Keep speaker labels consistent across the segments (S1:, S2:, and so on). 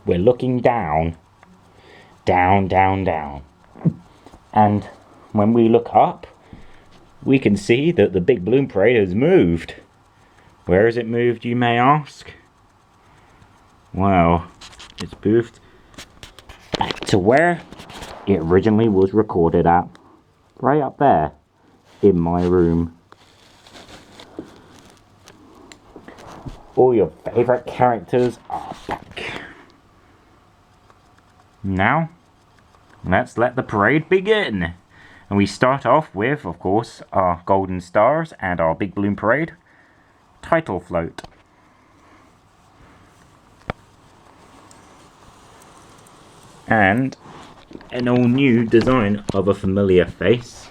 S1: we're looking down, down, down, down. And when we look up, we can see that the big balloon parade has moved. Where has it moved, you may ask? Well, it's moved back to where it originally was recorded at. Right up there, in my room. All your favourite characters are back. Now, let's let the parade begin. And we start off with, of course, our golden stars and our big balloon parade title float. And an all new design of a familiar face.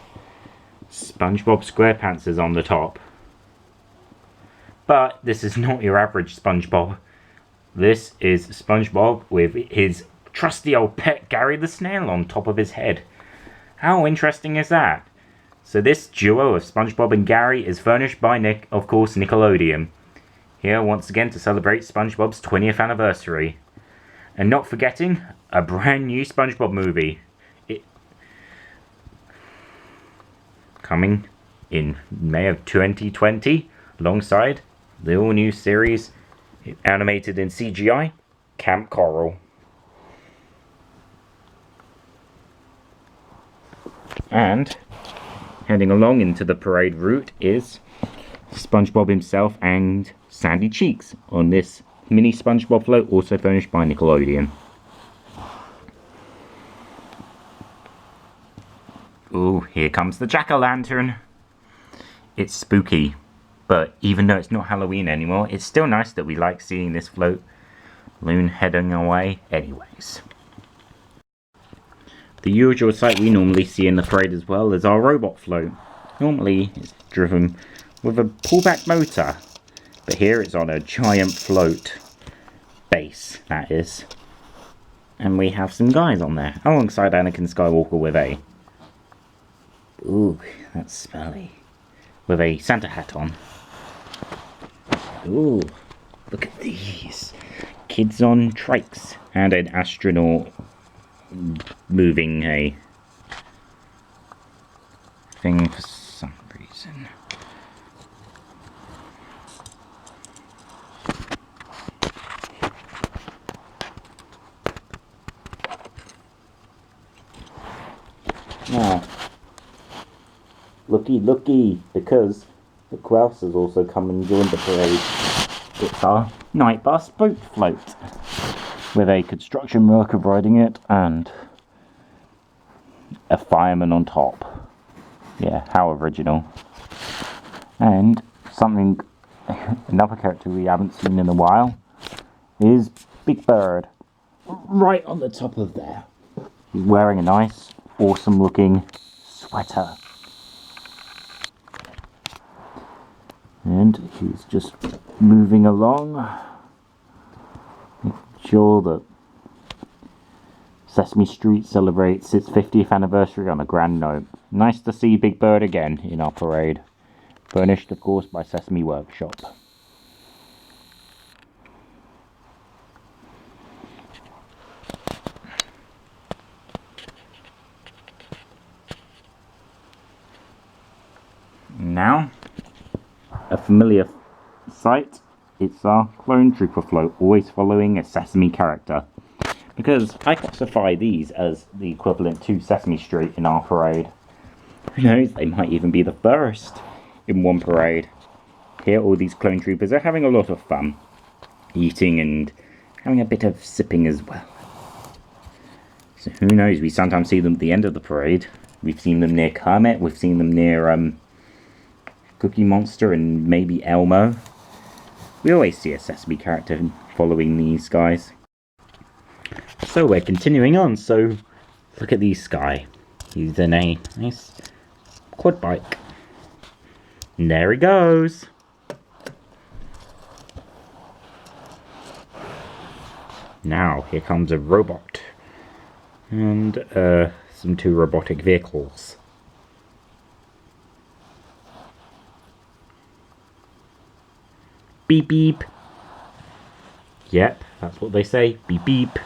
S1: SpongeBob SquarePants is on the top. But this is not your average SpongeBob. This is SpongeBob with his trusty old pet Gary the Snail on top of his head. How interesting is that? So this duo of SpongeBob and Gary is furnished by of course, Nickelodeon. Here once again to celebrate SpongeBob's 20th anniversary. And not forgetting, a brand new SpongeBob movie. Coming in May of 2020, alongside the all-new series, animated in CGI, Camp Coral. And heading along into the parade route is SpongeBob himself and Sandy Cheeks on this mini SpongeBob float, also furnished by Nickelodeon. Ooh, here comes the jack-o'-lantern. It's spooky, but even though it's not Halloween anymore, it's still nice that we like seeing this float balloon heading away anyways. The usual sight we normally see in the parade as well is our robot float. Normally it's driven with a pullback motor, but here it's on a giant float base, that is. And we have some guys on there, alongside Anakin Skywalker with a... Ooh, that's smelly. With a Santa hat on. Ooh, look at these. Kids on trikes. And an astronaut moving a thing for some reason. Now, looky, because look who else has also come and joined the parade. It's our night bus boat float, with a construction worker riding it and a fireman on top. Yeah, how original. And something, another character we haven't seen in a while is Big Bird, right on the top of there. He's wearing a nice, awesome looking sweater. And he's just moving along, making sure that Sesame Street celebrates its 50th anniversary on a grand note. Nice to see Big Bird again in our parade. Furnished, of course, by Sesame Workshop. Now, a familiar sight, it's our Clone Trooper float, always following a Sesame character. Because I classify these as the equivalent to Sesame Street in our parade. Who knows, they might even be the first in one parade. Here all these Clone Troopers are having a lot of fun, eating and having a bit of sipping as well. So who knows, we sometimes see them at the end of the parade. We've seen them near Kermit, we've seen them near Cookie Monster and maybe Elmo. We always see a Sesame character following these guys. So we're continuing on, so look at these guy. He's in a nice quad bike. And there he goes. Now, here comes a robot. And some two robotic vehicles. Beep beep. Yep, that's what they say. Beep beep.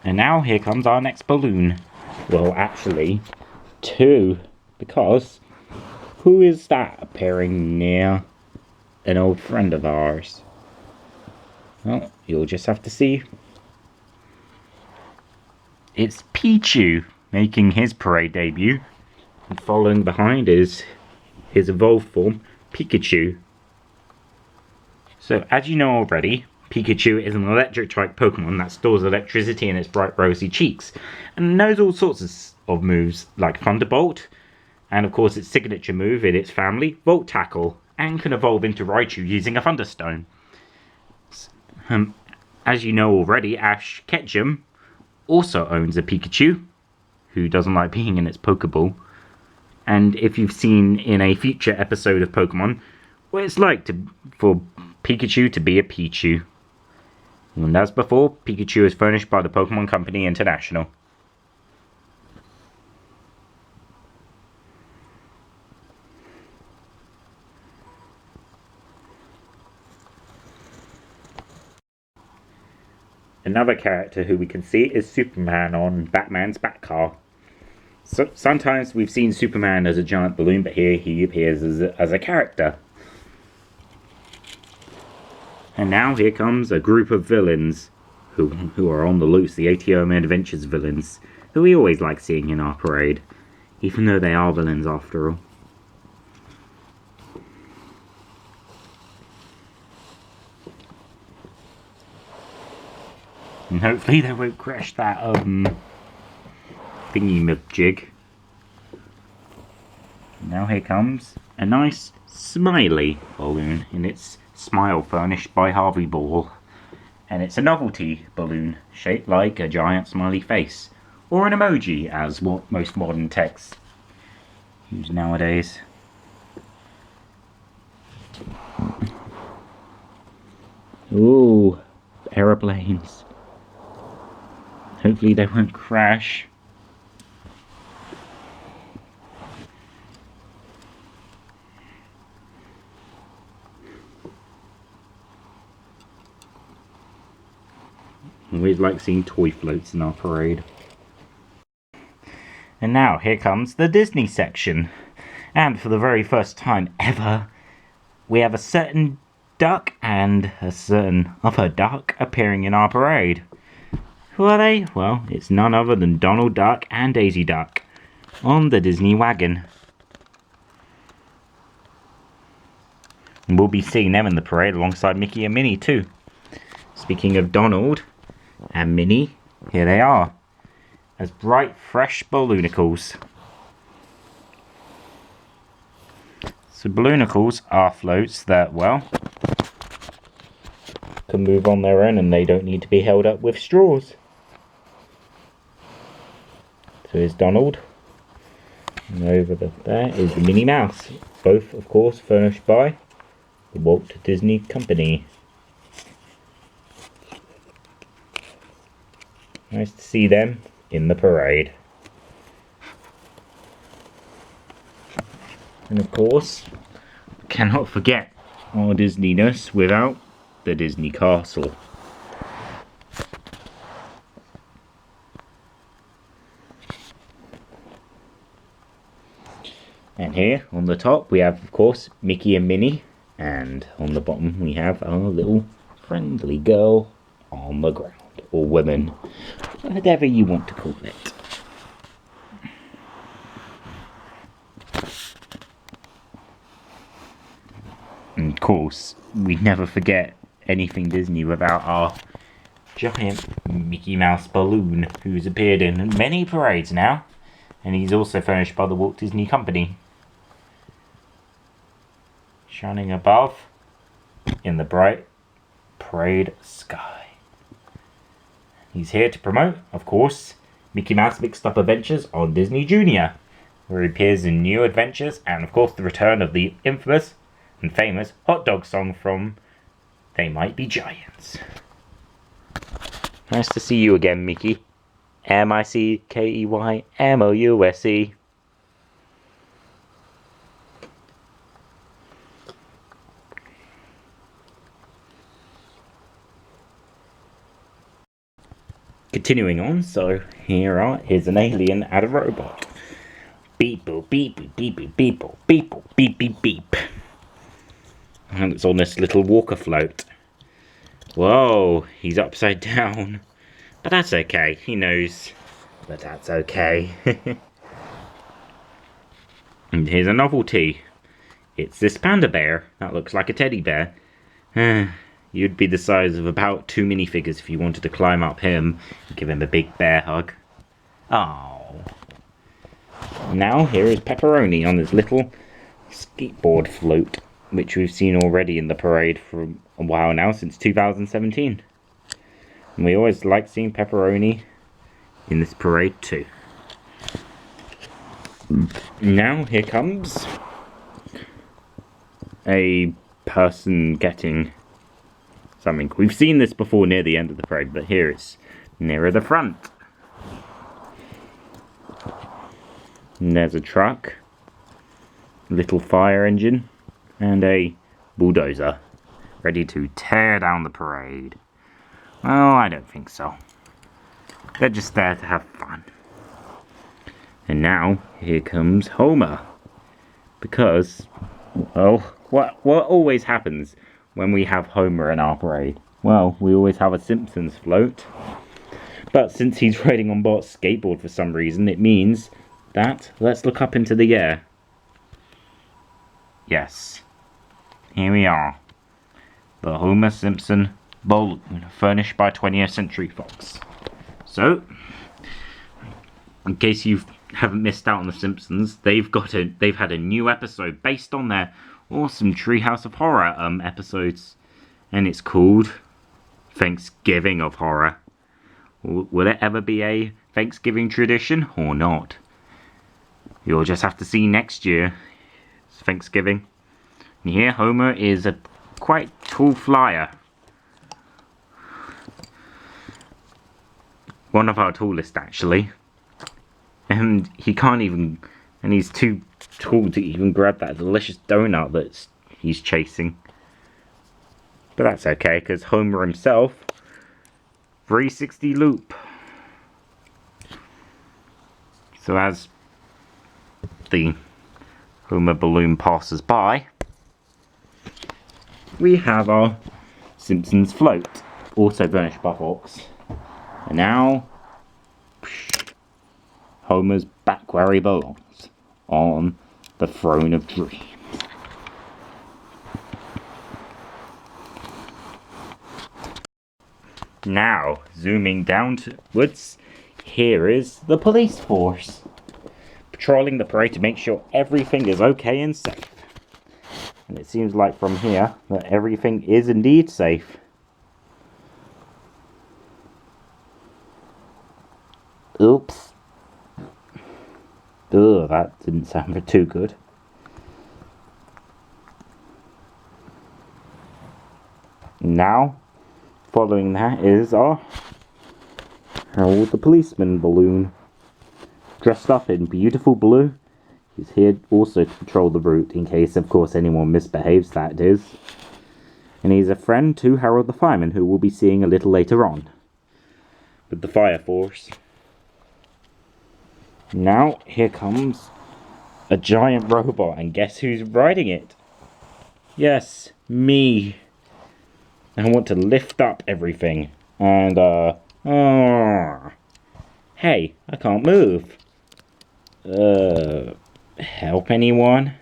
S1: And now here comes our next balloon. Well, actually, two. Because who is that appearing near an old friend of ours? Well, you'll just have to see. It's Pichu making his parade debut. And following behind is his evolved form, Pikachu. So, as you know already, Pikachu is an electric-type Pokemon that stores electricity in its bright rosy cheeks, and knows all sorts of moves like Thunderbolt, and of course its signature move in its family, Volt Tackle, and can evolve into Raichu using a Thunderstone. As you know already, Ash Ketchum also owns a Pikachu, who doesn't like being in its Pokeball. And if you've seen in a future episode of Pokemon what it's like for Pikachu to be a Pichu. And as before, Pikachu is furnished by the Pokemon Company International. Another character who we can see is Superman on Batman's Batcar. So sometimes we've seen Superman as a giant balloon, but here he appears as a character. And now here comes a group of villains who are on the loose, the ATM Adventures villains, who we always like seeing in our parade, even though they are villains after all. And hopefully they won't crash that thingy-majig. Now here comes a nice smiley balloon in its smile furnished by Harvey Ball. And it's a novelty balloon shaped like a giant smiley face, or an emoji as what most modern texts use nowadays. Ooh, aeroplanes. Hopefully they won't crash. Always like seeing toy floats in our parade. And now here comes the Disney section. And for the very first time ever, we have a certain duck and a certain other duck appearing in our parade. Who are they? Well, it's none other than Donald Duck and Daisy Duck on the Disney wagon. And we'll be seeing them in the parade alongside Mickey and Minnie too. Speaking of Donald and Minnie, here they are, as bright, fresh balloonicles. So balloonicles are floats that, well, can move on their own and they don't need to be held up with straws. So here's Donald, and over there is the Minnie Mouse, both of course furnished by the Walt Disney Company. Nice to see them in the parade. And of course, cannot forget our Disneyness without the Disney Castle. And here on the top we have of course Mickey and Minnie, and on the bottom we have our little friendly girl on the ground, or woman, whatever you want to call it. And of course, we never forget anything Disney without our giant Mickey Mouse balloon, who's appeared in many parades now, and he's also furnished by the Walt Disney Company. Shining above in the bright parade sky. He's here to promote, of course, Mickey Mouse Mixed Up Adventures on Disney Junior, where he appears in new adventures, and of course the return of the infamous and famous hot dog song from They Might Be Giants. Nice to see you again, Mickey. MICKEYMOUSE. Continuing on, so here's an alien and a robot. Beep boop beep beep beep beep beep boop beep boop beep beep beep. And it's on this little walker float. Whoa, he's upside down. But that's okay, he knows. But that's okay. And here's a novelty. It's this panda bear that looks like a teddy bear. You'd be the size of about 2 minifigures if you wanted to climb up him and give him a big bear hug. Oh. Now here is Pepperoni on his little skateboard float, which we've seen already in the parade for a while now, since 2017. And we always like seeing Pepperoni in this parade too. Now here comes a person getting something. We've seen this before near the end of the parade, but here it's nearer the front. And there's a truck, little fire engine, and a bulldozer ready to tear down the parade. Well, I don't think so. They're just there to have fun. And now here comes Homer, because, well, what always happens when we have Homer in our parade? Well, we always have a Simpsons float. But since he's riding on Bart's skateboard for some reason, it means that, let's look up into the air. Yes, here we are. The Homer Simpson balloon, furnished by 20th Century Fox. So, in case you haven't missed out on The Simpsons, they've had a new episode based on their awesome Treehouse of Horror episodes, and it's called Thanksgiving of Horror. Will it ever be a Thanksgiving tradition or not? You'll just have to see next year. It's Thanksgiving. And here Homer is a quite tall flyer. One of our tallest, actually. And he can't even, and he's too tall to even grab that delicious donut that he's chasing. But that's okay, because Homer himself, 360 loop. So as the Homer balloon passes by, we have our Simpsons float, also furnished by Fox. And now, Homer's back where he belongs, on the throne of dreams. Now, zooming downwards, here is the police force, patrolling the parade to make sure everything is okay and safe. And it seems like from here that everything is indeed safe. Oops. Ugh, that didn't sound too good. Now, following that is our Harold the Policeman balloon. Dressed up in beautiful blue. He's here also to patrol the route, in case, of course, anyone misbehaves, that is. And he's a friend to Harold the Fireman, who we'll be seeing a little later on with the fire force. Now, here comes a giant robot, and guess who's riding it? Yes, me. I want to lift up everything, and, hey, I can't move. Help anyone?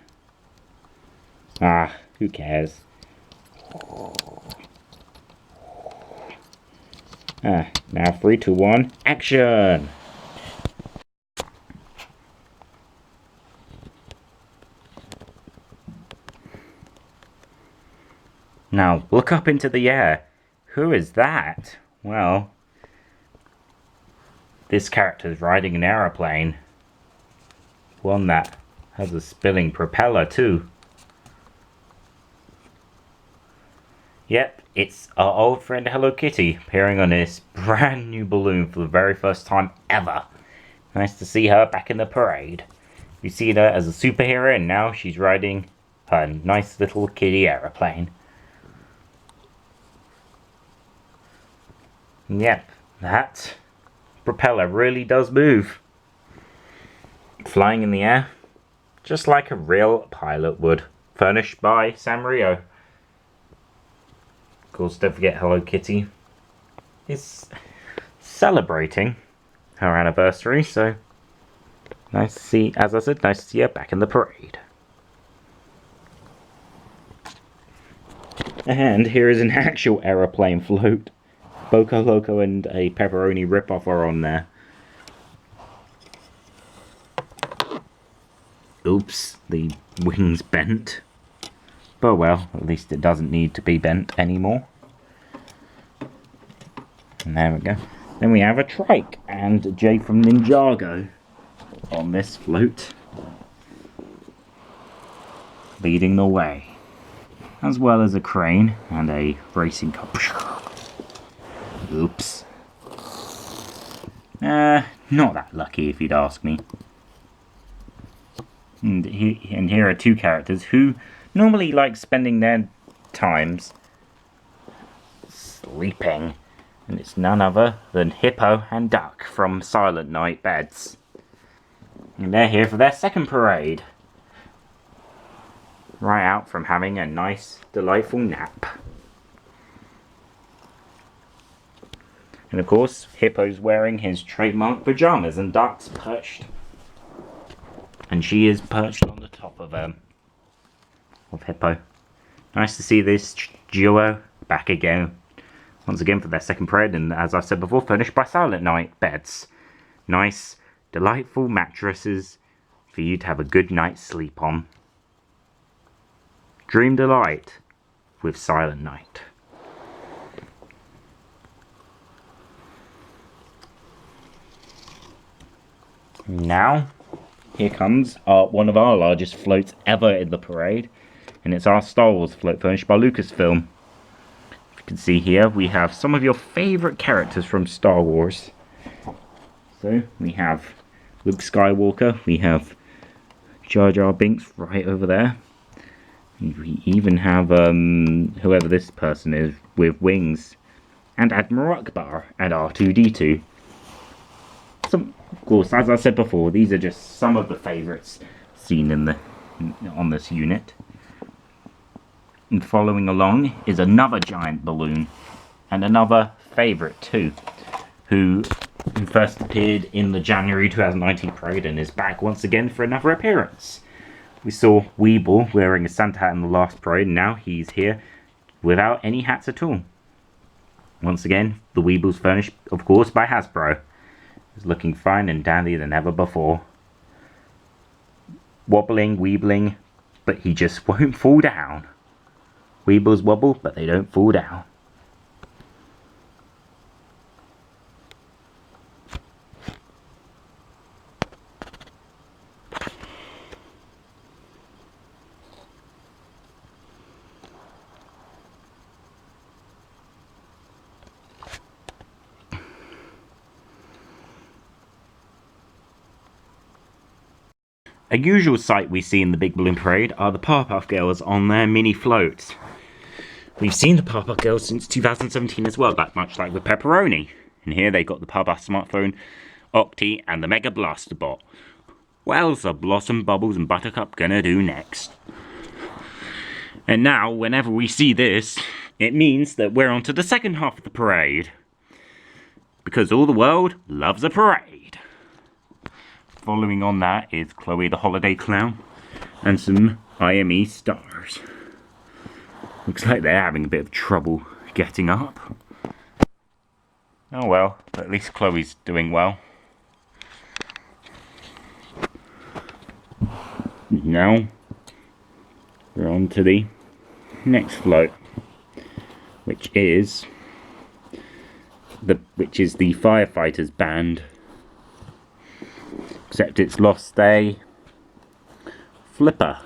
S1: Who cares? Now 3, 2, 1, action! Now, look up into the air. Who is that? Well, this character is riding an aeroplane. One that has a spinning propeller too. Yep, it's our old friend Hello Kitty appearing on this brand new balloon for the very first time ever. Nice to see her back in the parade. We've seen her as a superhero, and now she's riding her nice little kitty aeroplane. Yep, that propeller really does move. Flying in the air, just like a real pilot would. Furnished by Sanrio. Of course, don't forget Hello Kitty is celebrating her anniversary, so nice to see, as I said, nice to see her back in the parade. And here is an actual aeroplane float. Boco Loco and a pepperoni ripoff are on there. Oops, the wings bent. But well, at least it doesn't need to be bent anymore. And there we go. Then we have a trike and Jay from Ninjago on this float, leading the way. As well as a crane and a racing car. Oops. Not that lucky if you'd ask me. And here are two characters who normally like spending their times sleeping. And it's none other than Hippo and Duck from Silent Night Beds. And they're here for their second parade. Right out from having a nice, delightful nap. And of course, Hippo's wearing his trademark pajamas and Duck's perched. And she is perched on the top of Hippo. Nice to see this duo back again. Once again for their second parade, and as I said before, furnished by Silent Night Beds. Nice, delightful mattresses for you to have a good night's sleep on. Dream delight with Silent Night. Now, here comes one of our largest floats ever in the parade, and it's our Star Wars float furnished by Lucasfilm. As you can see here, we have some of your favourite characters from Star Wars. So, we have Luke Skywalker, we have Jar Jar Binks right over there. We even have whoever this person is with wings, and Admiral Akbar and R2-D2. Of course, as I said before, these are just some of the favourites seen on this unit. And following along is another giant balloon, and another favourite too, who first appeared in the January 2019 parade and is back once again for another appearance. We saw Weeble wearing a Santa hat in the last parade, and now he's here without any hats at all. Once again, the Weeble's furnished, of course, by Hasbro. He's looking fine and dandy than ever before. Wobbling, weebling, but he just won't fall down. Weebles wobble, but they don't fall down. A usual sight we see in the Big Balloon Parade are the Powerpuff Girls on their mini floats. We've seen the Powerpuff Girls since 2017 as well, much like with Pepperoni. And here they got the Powerpuff Smartphone, Octi, and the Mega Blaster Bot. What else are Blossom, Bubbles, and Buttercup gonna do next? And now, whenever we see this, it means that we're on to the second half of the parade. Because all the world loves a parade. Following on that is Chloe the Holiday Clown and some IME stars. Looks like they're having a bit of trouble getting up. Oh well, but at least Chloe's doing well. Now, we're on to the next float, which is the Firefighters Band. Except it's lost a flipper.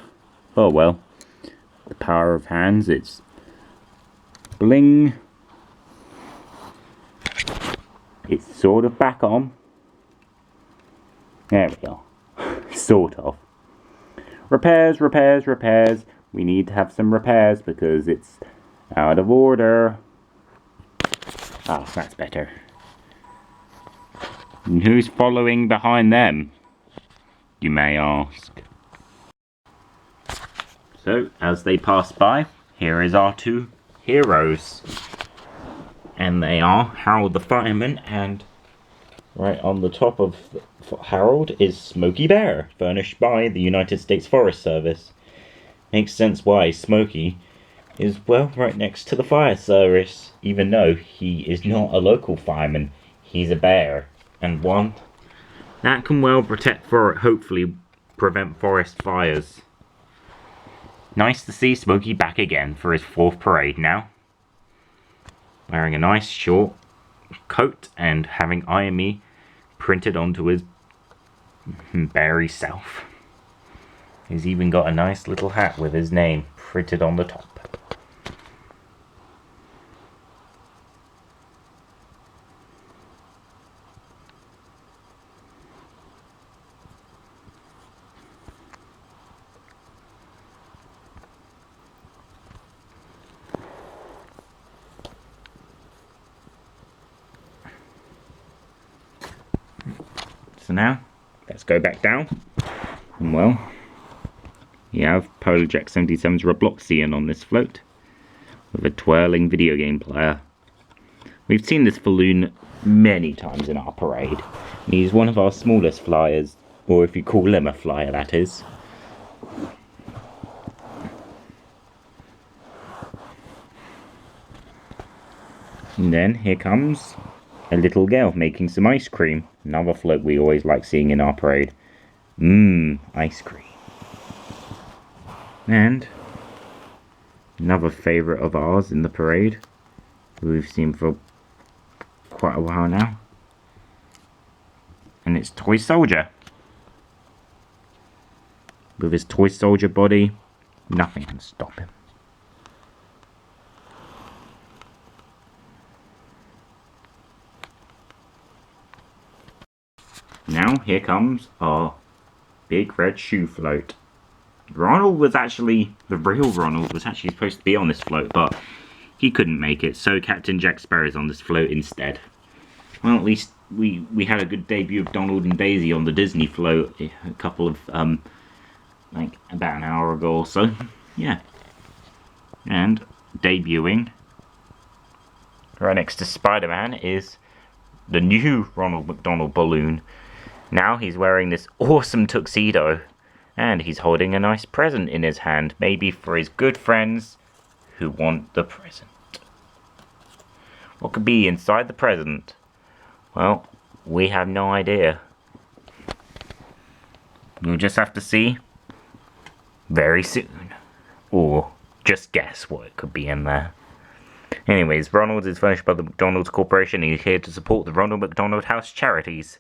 S1: Oh well. The power of hands, it's bling. It's sort of back on. There we go. Sort of. Repairs, repairs, repairs. We need to have some repairs because it's out of order. Oh, that's better. And who's following behind them, you may ask? So, as they pass by, here is our two heroes. And they are Harold the Fireman, and right on the top of Harold is Smokey Bear, furnished by the United States Forest Service. Makes sense why Smokey is, well, right next to the fire service, even though he is not a local fireman. He's a bear, and one that can well hopefully prevent forest fires. Nice to see Smokey back again for his 4th parade now. Wearing a nice short coat and having IME printed onto his berry self. He's even got a nice little hat with his name printed on the top. So now, let's go back down. And well, you have Polar Jack 77's Robloxian on this float, with a twirling video game player. We've seen this balloon many times in our parade. And he's one of our smallest flyers, or if you call him a flyer, that is. And then here comes a little girl making some ice cream. Another float we always like seeing in our parade. Ice cream. And another favourite of ours in the parade, who we've seen for quite a while now. And it's Toy Soldier. With his Toy Soldier body, nothing can stop him. Now, here comes our big red shoe float. Ronald was actually, the real Ronald was actually supposed to be on this float, but he couldn't make it, so Captain Jack Sparrow's on this float instead. Well, at least we had a good debut of Donald and Daisy on the Disney float a couple of, like, about an hour ago or so. Yeah. And debuting right next to Spider-Man is the new Ronald McDonald balloon. Now he's wearing this awesome tuxedo, and he's holding a nice present in his hand, maybe for his good friends who want the present. What could be inside the present? Well, we have no idea. You'll just have to see very soon, or just guess what it could be in there. Anyways, Ronald is furnished by the McDonald's Corporation, and he's here to support the Ronald McDonald House charities,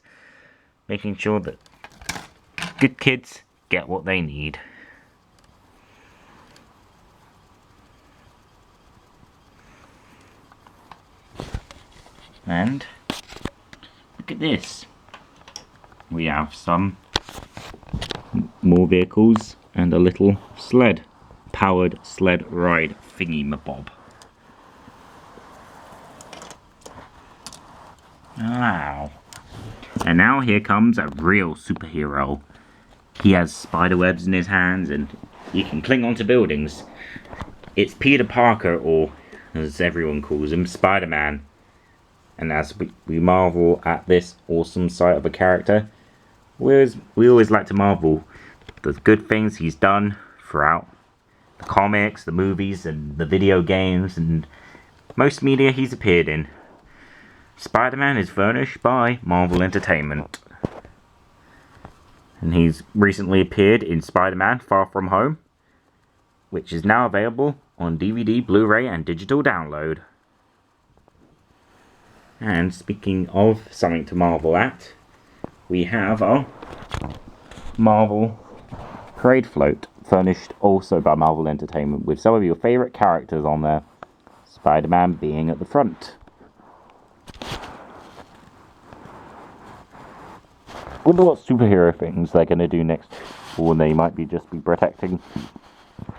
S1: making sure that good kids get what they need. And look at this. We have some more vehicles and a little sled, powered sled ride thingy-mabob. Wow. And now here comes a real superhero. He has spider webs in his hands and he can cling onto buildings. It's Peter Parker, or as everyone calls him, Spider-Man. And as we marvel at this awesome sight of a character, we always like to marvel the good things he's done throughout the comics, the movies, and the video games, and most media he's appeared in. Spider-Man is furnished by Marvel Entertainment. And he's recently appeared in Spider-Man Far From Home, which is now available on DVD, Blu-ray, and digital download. And speaking of something to marvel at, we have our Marvel Parade Float, furnished also by Marvel Entertainment, with some of your favourite characters on there, Spider-Man being at the front. Wonder what superhero things they're going to do next, or they might be just be protecting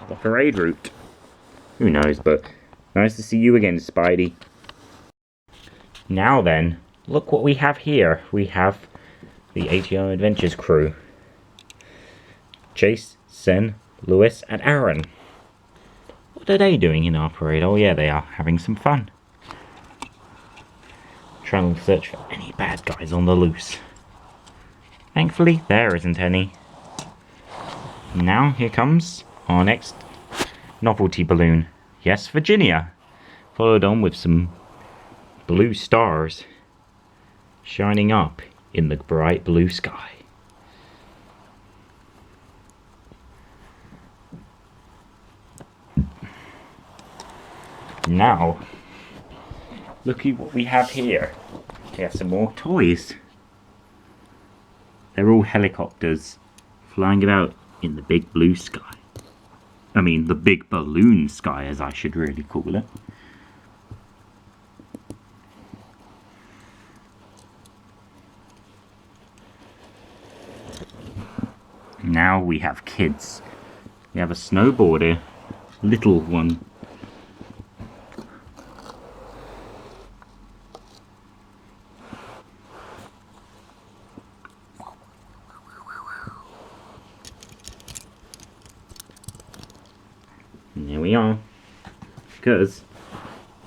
S1: the parade route. Who knows, but nice to see you again, Spidey. Now then, look what we have here. We have the ATO Adventures crew. Chase, Sen, Lewis, and Aaron. What are they doing in our parade? Oh yeah, they are having some fun. Trying to search for any bad guys on the loose. Thankfully, there isn't any. Now, here comes our next novelty balloon. Yes, Virginia. Followed on with some blue stars shining up in the bright blue sky. Now, looky what we have here. We have some more toys. They're all helicopters flying about in the big blue sky. I mean, the big balloon sky, as I should really call it. Now we have kids. We have a snowboarder, little one. And here we are, because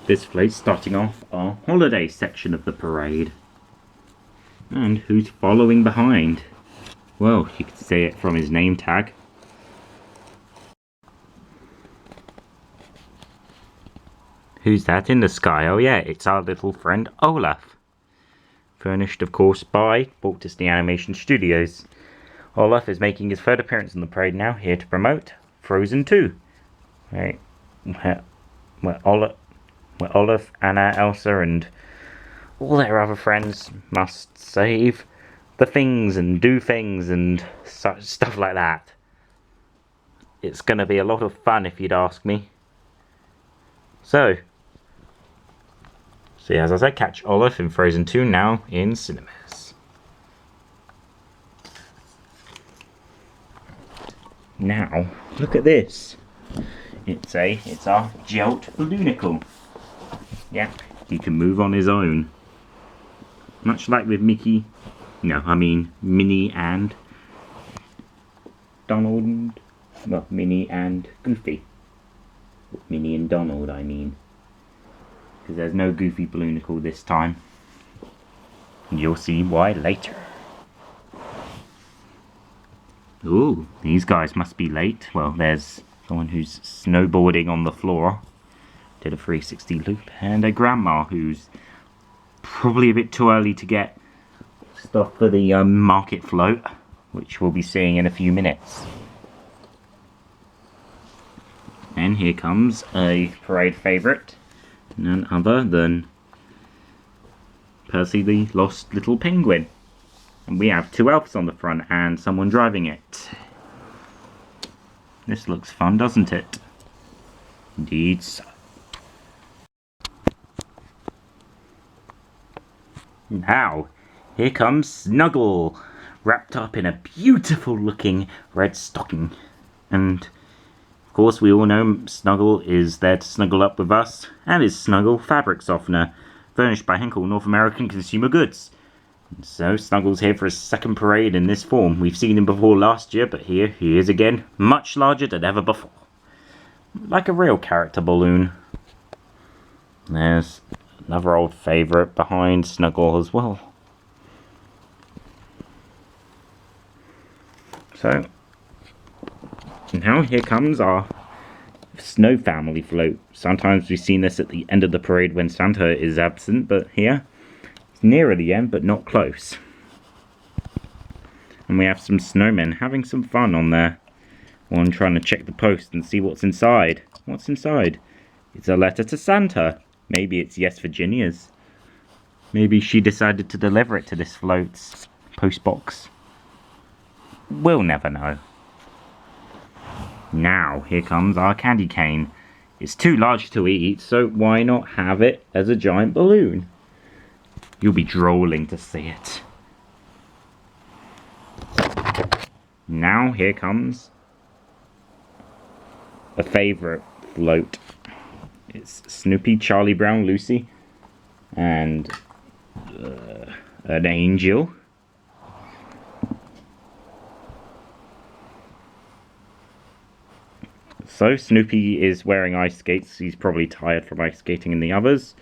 S1: this float's starting off our holiday section of the parade. And who's following behind? Well, you could say it from his name tag. Who's that in the sky? Oh yeah, it's our little friend Olaf. Furnished, of course, by Walt Disney Animation Studios. Olaf is making his third appearance in the parade now, here to promote Frozen 2. Right, where Olaf, Anna, Elsa, and all their other friends must save the things and do things and stuff like that. It's going to be a lot of fun if you'd ask me. So as I said, catch Olaf in Frozen 2 now in cinemas. Now, look at this. It's our Gelt Balloonicle. Yeah, he can move on his own. Much like with Mickey. No, I mean Minnie and Donald. Well, Minnie and Goofy. Minnie and Donald, I mean. Because there's no Goofy Balloonicle this time. And you'll see why later. Ooh, these guys must be late. Well, there's someone who's snowboarding on the floor. Did a 360 loop. And a grandma who's probably a bit too early to get stuff for the market float, which we'll be seeing in a few minutes. And here comes a parade favourite, none other than Percy the Lost Little Penguin. And we have two elves on the front and someone driving it. This looks fun, doesn't it? Indeed so. Now, here comes Snuggle, wrapped up in a beautiful looking red stocking. And of course we all know Snuggle is there to snuggle up with us, and is Snuggle fabric softener, furnished by Henkel North American Consumer Goods. And so Snuggle's here for his second parade in this form. We've seen him before last year, but here he is again, much larger than ever before. Like a real character balloon. There's another old favourite behind Snuggle as well. So, now here comes our Snow Family float. Sometimes we've seen this at the end of the parade when Santa is absent, but here it's nearer the end, but not close. And we have some snowmen having some fun on there. One trying to check the post and see what's inside. What's inside? It's a letter to Santa. Maybe it's Yes Virginia's. Maybe she decided to deliver it to this float's post box. We'll never know. Now, here comes our candy cane. It's too large to eat, so why not have it as a giant balloon? You'll be drooling to see it. Now, here comes a favourite float. It's Snoopy, Charlie Brown, Lucy, and An angel. So Snoopy is wearing ice skates. He's probably tired from ice skating, and the others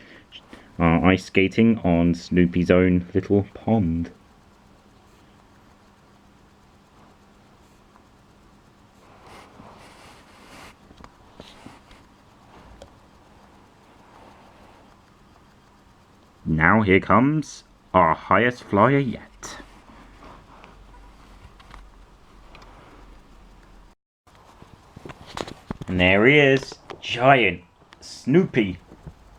S1: are ice skating on Snoopy's own little pond. Now here comes our highest flyer yet. And there he is, giant Snoopy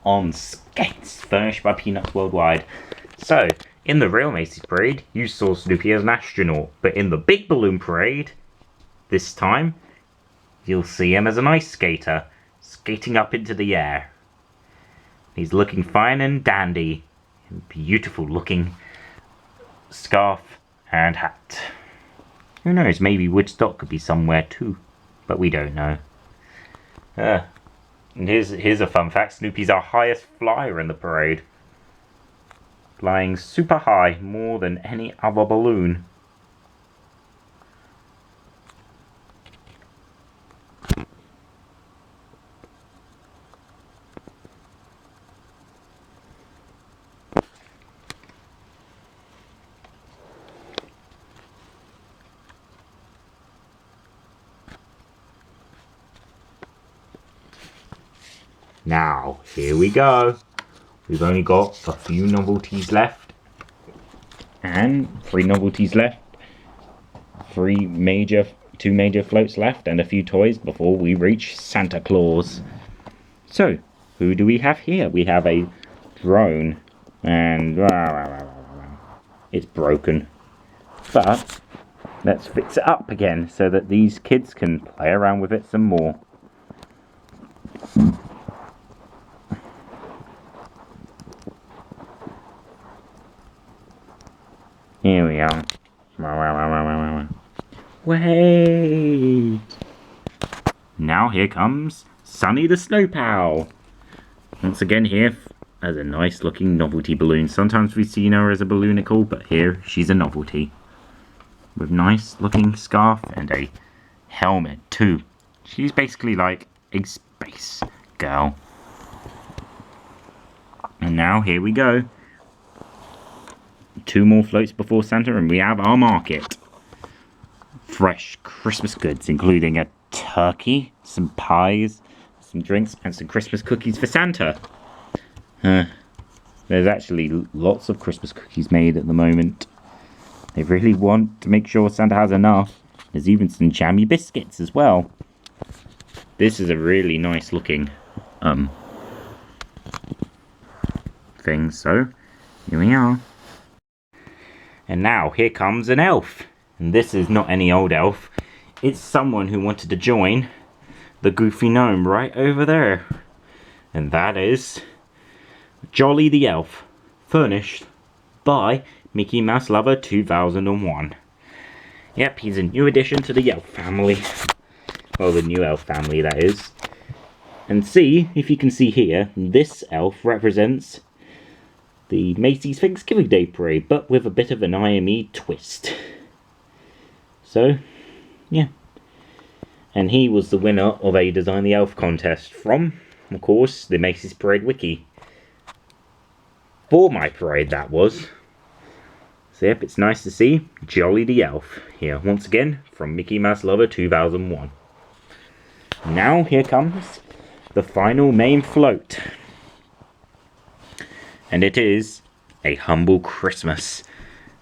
S1: on skates, furnished by Peanuts Worldwide. So, in the real Macy's parade, you saw Snoopy as an astronaut, but in the big balloon parade, this time, you'll see him as an ice skater, skating up into the air. He's looking fine and dandy, beautiful looking scarf and hat. Who knows, maybe Woodstock could be somewhere too, but we don't know. And here's a fun fact. Snoopy's our highest flyer in the parade. Flying super high, more than any other balloon. Now, here we go. We've only got a few novelties left. And 3 novelties left. 2 major floats left and a few toys before we reach Santa Claus. So, who do we have here? We have a drone. And it's broken. But let's fix it up again so that these kids can play around with it some more. Here we are. Wait! Now here comes Sunny the Snowplow. Once again here as a nice looking novelty balloon. Sometimes we've seen her as a balloonicle, but here she's a novelty. With nice looking scarf and a helmet too. She's basically like a space girl. And now here we go. 2 more floats before Santa and we have our market. Fresh Christmas goods, including a turkey, some pies, some drinks, and some Christmas cookies for Santa. There's actually lots of Christmas cookies made at the moment. They really want to make sure Santa has enough. There's even some jammy biscuits as well. This is a really nice looking thing, so here we are. And now, here comes an elf. And this is not any old elf. It's someone who wanted to join the Goofy Gnome right over there. And that is Jolly the Elf, furnished by Mickey Mouse Lover 2001. Yep, he's a new addition to the elf family. Well, the new elf family, that is. And see, if you can see here, this elf represents the Macy's Thanksgiving Day Parade, but with a bit of an IME twist. So, yeah. And he was the winner of a Design the Elf contest from, of course, the Macy's Parade Wiki. For my parade, that was. So, yep, it's nice to see Jolly the Elf here, once again, from Mickey Mouse Lover 2001. Now, here comes the final main float. And it is a humble Christmas.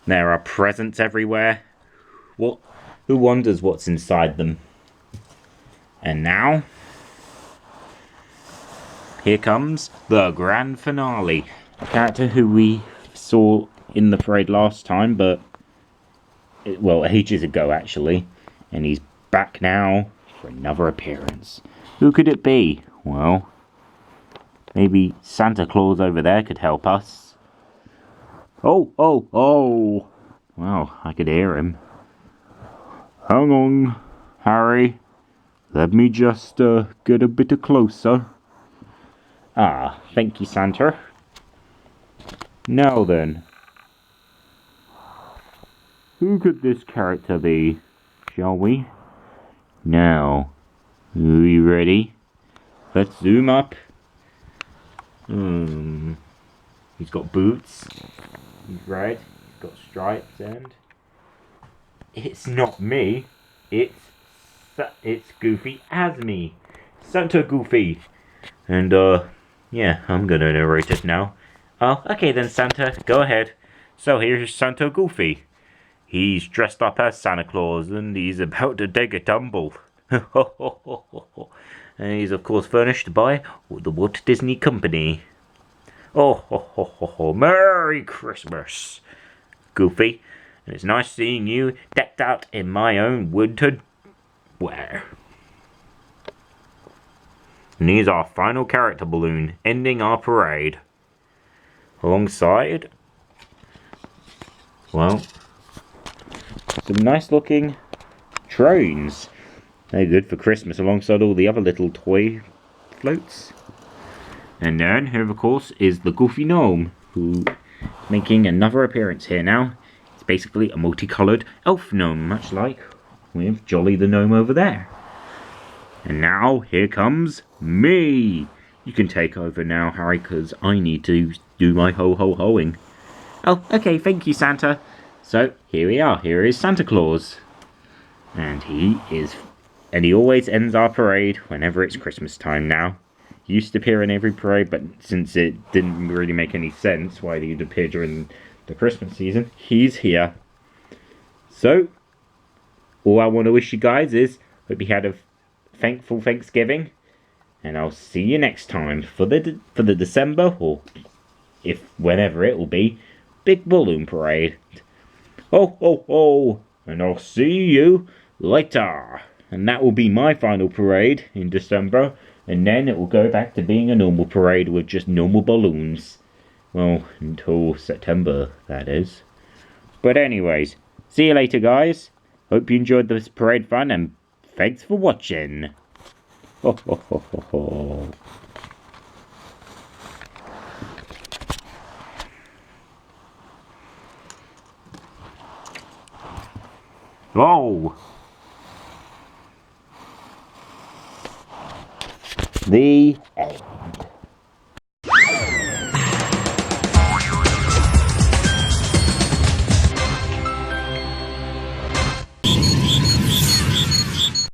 S1: There are presents everywhere. Who wonders what's inside them? And now, here comes the grand finale. A character who we saw in the parade last time, but, well, ages ago actually. And he's back now for another appearance. Who could it be? Well, maybe Santa Claus over there could help us. Oh, oh, oh! Well, I could hear him. Hang on, Harry. Let me just get a bit closer. Ah, thank you, Santa. Now then, who could this character be? Shall we? Now, are you ready? Let's zoom up. He's got boots. He's red. He's got stripes, and it's not me. It's Goofy as me, Santa Goofy. And yeah, I'm gonna narrate it now. Oh, okay then, Santa. Go ahead. So here's Santa Goofy. He's dressed up as Santa Claus, and he's about to take a tumble. And he's of course furnished by the Walt Disney Company. Oh, ho, ho, ho, ho. Merry Christmas, Goofy. And it's nice seeing you decked out in my own winter wear. And here's our final character balloon, ending our parade. Alongside, well, some nice looking trains. They're good for Christmas alongside all the other little toy floats. And then here of course is the Goofy Gnome, who is making another appearance here now. It's basically a multicolored elf gnome, much like with Jolly the Gnome over there. And now here comes me. You can take over now, Harry, because I need to do my ho-ho-hoing. Oh, okay, thank you, Santa. So here we are. Here is Santa Claus. And he always ends our parade whenever it's Christmas time now. He used to appear in every parade, but since it didn't really make any sense why he'd appear during the Christmas season, he's here. So, all I want to wish you guys is, hope you had a thankful Thanksgiving, and I'll see you next time for the December, or if whenever it will be, big balloon parade. Ho ho ho, and I'll see you later. And that will be my final parade in December, and then it will go back to being a normal parade with just normal balloons. Well, until September, that is. But anyways, see you later, guys. Hope you enjoyed this parade fun, and thanks for watching. Ho ho ho ho ho. Oh! The